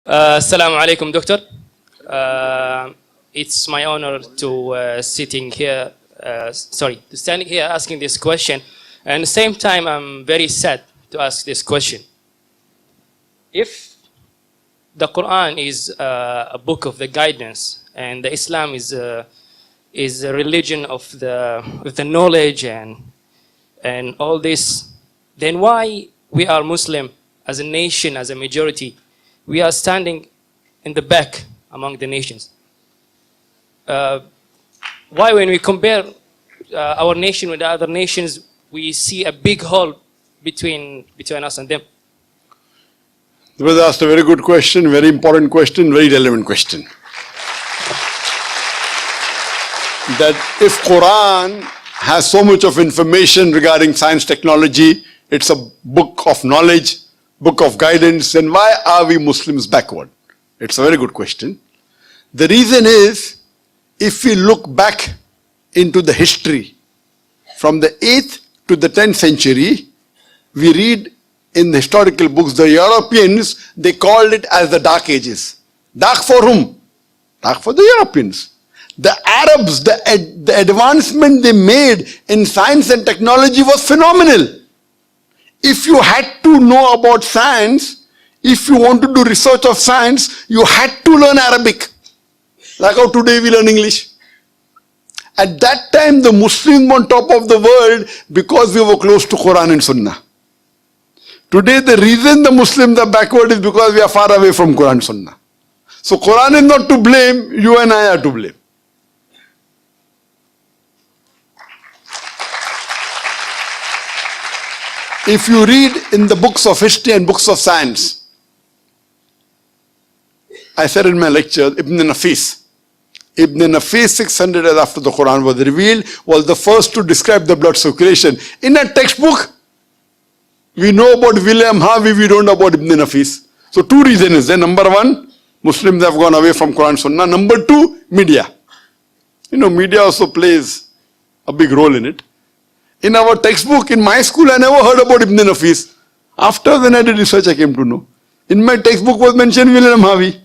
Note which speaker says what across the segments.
Speaker 1: Assalamu alaikum, Doctor. It's my honor to standing here asking this question. And at the same time, I'm very sad to ask this question. If the Qur'an is a book of the guidance, and the Islam is a religion of the knowledge and all this, then why we are Muslim as a nation, as a majority, we are standing in the back among the nations? Why, when we compare our nation with the other nations, we see a big hole between us and them?
Speaker 2: You was asked a very good question, very important question, very relevant question. That if Qur'an has so much of information regarding science, technology, it's a book of knowledge, book of guidance, then why are we Muslims backward? It's a very good question. The reason is, if we look back into the history, from the 8th to the 10th century, we read in the historical books, the Europeans, they called it as the Dark Ages. Dark for whom? Dark for the Europeans. The Arabs, the advancement they made in science and technology was phenomenal. If you had to know about science, if you want to do research of science, you had to learn Arabic. Like how today we learn English. At that time, the Muslims were on top of the world because we were close to Qur'an and Sunnah. Today, the reason the Muslims are backward is because we are far away from Qur'an and Sunnah. So Qur'an is not to blame, you and I are to blame. If you read in the books of history and books of science, I said in my lecture, Ibn Nafis, 600 years after the Quran was revealed, was the first to describe the blood circulation. In a textbook, we know about William Harvey, we don't know about Ibn Nafis. So two reasons is there. Number one, Muslims have gone away from Quran Sunnah. Number two, media. Media also plays a big role in it. In our textbook, in my school, I never heard about Ibn Nafis. After when I did research, I came to know. In my textbook was mentioned William Harvey.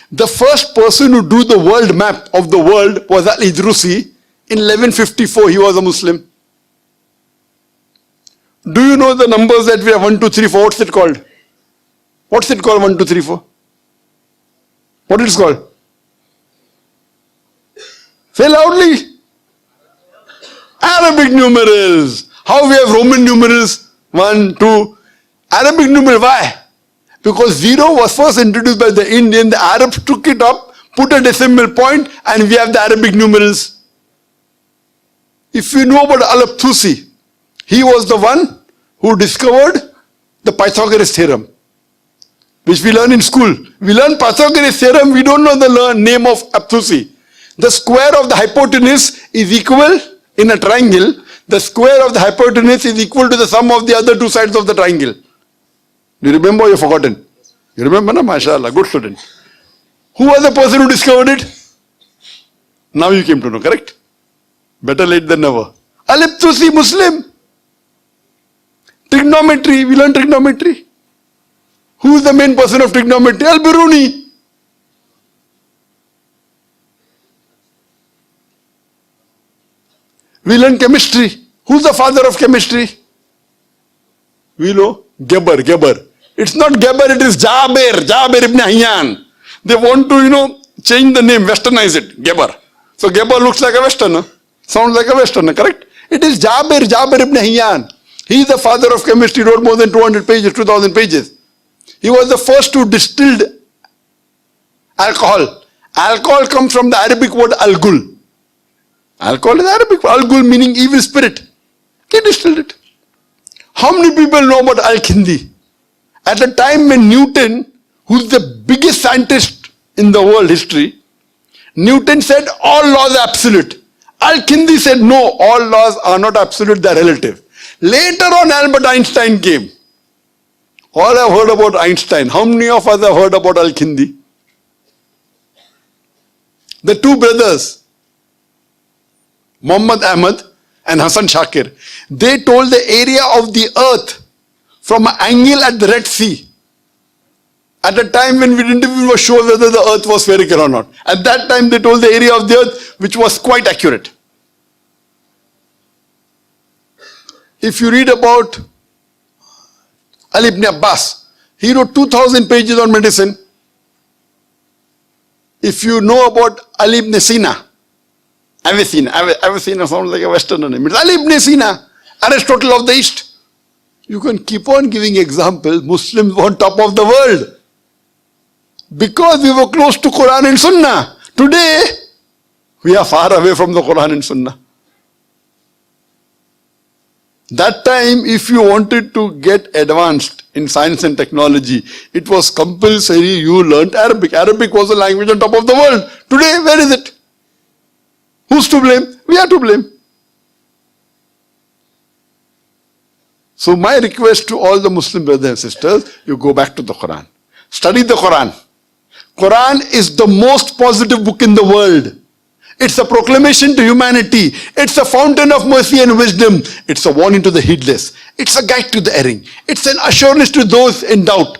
Speaker 2: The first person who drew the world map of the world was Al-Idrusi. In 1154, he was a Muslim. Do you know the numbers that we have? 1, 2, 3, 4. What's it called? What's it called, 1, 2, 3, 4? What is it called? Say loudly. Arabic numerals. How we have Roman numerals? 1, 2. Arabic numeral, why? Because 0 was first introduced by the Indian, the Arabs took it up, put a decimal point, and we have the Arabic numerals. If you know about Al-Abtusi, he was the one who discovered the Pythagoras theorem, which we learn in school. We learn Pythagoras theorem, we don't know the name of Abtusi. The square of the hypotenuse is equal, in a triangle, the square of the hypotenuse is equal to the sum of the other two sides of the triangle. Do you remember or you've forgotten? You remember, na? MashaAllah, good student. Who was the person who discovered it? Now you came to know, correct? Better late than never. Al-Abtusi, Muslim. Trigonometry, we learn trigonometry. Who is the main person of trigonometry? Al-Biruni. We learn chemistry. Who's the father of chemistry? We know Geber. It's not Geber, it is Jabir ibn Hayyan. They want to, change the name, westernize it, Geber. So Geber looks like a westerner, sounds like a westerner, correct? It is Jabir ibn Hayyan. He is the father of chemistry, wrote more than 200 pages, 2000 pages. He was the first who distilled alcohol. Alcohol comes from the Arabic word al-gul. Alcohol is Arabic, al-gul meaning evil spirit. He distilled it. How many people know about Al-Kindi? At the time when Newton, who's the biggest scientist in the world history, Newton said all laws are absolute. Al-Kindi said no, all laws are not absolute, they are relative. Later on, Albert Einstein came. All have heard about Einstein. How many of us have heard about Al-Kindi? The two brothers, Muhammad Ahmad and Hassan Shakir, they told the area of the earth from an angle at the Red Sea At a time when we didn't even was sure whether the earth was spherical or not. At that time they told the area of the earth which was quite accurate. If you read about Ali ibn Abbas, he wrote 2,000 pages on medicine. If you know about Ali ibn Sina, Avicenna sounds like a Western name. It's Ali ibn Sina, Aristotle of the East. You can keep on giving examples. Muslims were on top of the world because we were close to Qur'an and Sunnah. Today, we are far away from the Qur'an and Sunnah. That time, if you wanted to get advanced in science and technology, it was compulsory you learnt Arabic. Arabic was the language on top of the world. Today, where is it? Who's to blame? We are to blame. So my request to all the Muslim brothers and sisters, you go back to the Quran. Study the Quran. Quran is the most positive book in the world. It's a proclamation to humanity. It's a fountain of mercy and wisdom. It's a warning to the heedless. It's a guide to the erring. It's an assurance to those in doubt.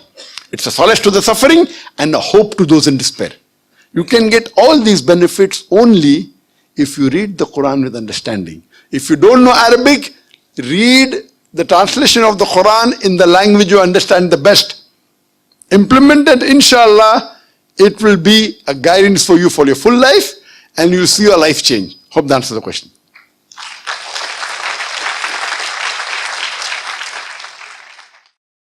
Speaker 2: It's a solace to the suffering and a hope to those in despair. You can get all these benefits only if you read the Quran with understanding. If you don't know Arabic, read the translation of the Quran in the language you understand the best. Implement it, inshallah, it will be a guidance for you for your full life and you'll see your life change. Hope that answers the question.